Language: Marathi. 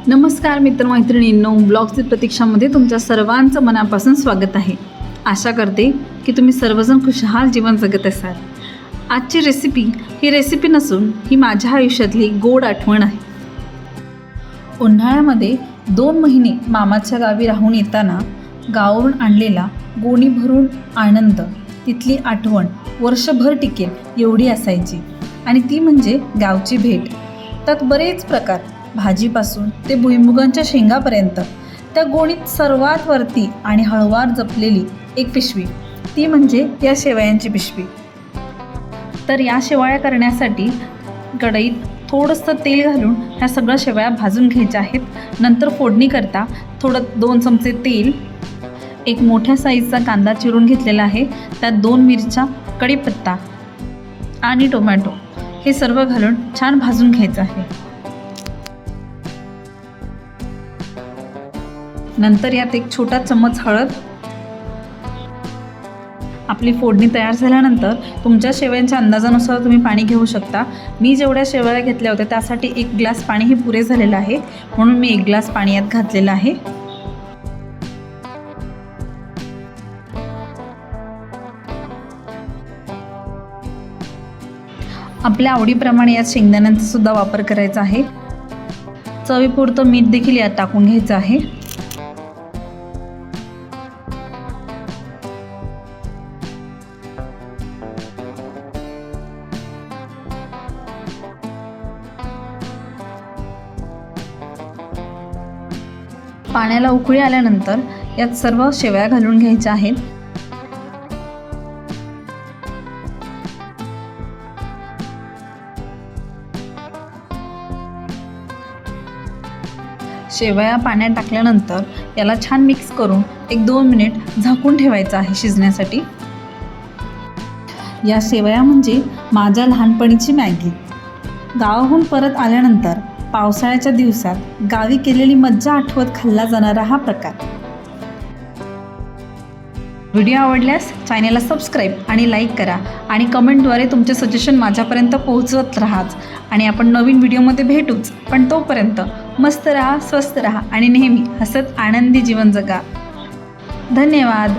नमस्कार मित्रमैत्रिणींनो, ब्लॉग्सची प्रतीक्षामध्ये तुमच्या सर्वांचं मनापासून स्वागत आहे। आशा करते की तुम्ही सर्वजण खुशहाल जीवन जगत असाल। आजची रेसिपी ही रेसिपी नसून ही माझ्या आयुष्यातली गोड आठवण आहे। उन्हाळ्यामध्ये 2 महिने मामाच्या गावी राहून येताना गावावरून आणलेला गोणी भरून आनंद, तिथली आठवण वर्षभर टिकेल एवढी असायची। आणि ती म्हणजे गावची भेट। त्यात बरेच प्रकार, भाजीपासून ते भुईमुगांच्या शेंगापर्यंत। त्या गोणीत सर्वात वरती आणि हळूवार जपलेली एक पिशवी, ती म्हणजे या शेवयांची पिशवी। तर या शेवया करण्यासाठी कढईत थोडंसं तेल घालून ह्या सगळ्या शेवया भाजून घ्यायच्या आहेत। नंतर फोडणी करता 2 चमचे तेल, एक मोठ्या साईजचा कांदा चिरून घेतलेला आहे, त्यात 2 मिरच्या, कढीपत्ता आणि टोमॅटो हे सर्व घालून छान भाजून घ्यायचं आहे। नंतर यात 1 छोटा चम्मच हळद। आपली फोडणी तयार झाल्यानंतर तुमच्या शेवयांच्या अंदाजानुसार तुम्ही पाणी घेऊ शकता। मी जेवढ्या शेवया घेतल्या होत्या त्यासाठी 1 ग्लास पाणी हे पुरे झालेलं आहे, म्हणून मी 1 ग्लास पाणी यात घातलेलं आहे। आपल्या आवडीप्रमाणे यात शेंगदाण्यांचा सुद्धा वापर करायचा आहे। चवीपुरतं मीठ देखील यात टाकून घ्यायचं आहे। पाण्याला उकळी आल्यानंतर यात सर्व शेवया घालून घ्यायच्या आहेत। शेवया पाण्यात टाकल्यानंतर याला छान मिक्स करून 1-2 मिनिट झाकून ठेवायचं आहे शिजण्यासाठी। या शेवया म्हणजे माझ्या लहानपणीची मॅगी। गावाहून परत आल्यानंतर पावसाळ्याच्या दिवसात गावी केलेली मज्जा आठवत खाल्ला जाणारा हा प्रकार। व्हिडिओ आवडल्यास चॅनलला सबस्क्राईब आणि लाईक करा आणि कमेंटद्वारे तुमचे सजेशन माझ्यापर्यंत पोहोचवत राहाच। आणि आपण नवीन व्हिडिओमध्ये भेटूच, पण तोपर्यंत मस्त राहा, स्वस्थ राहा आणि नेहमी हसत आनंदी जीवन जगा। धन्यवाद।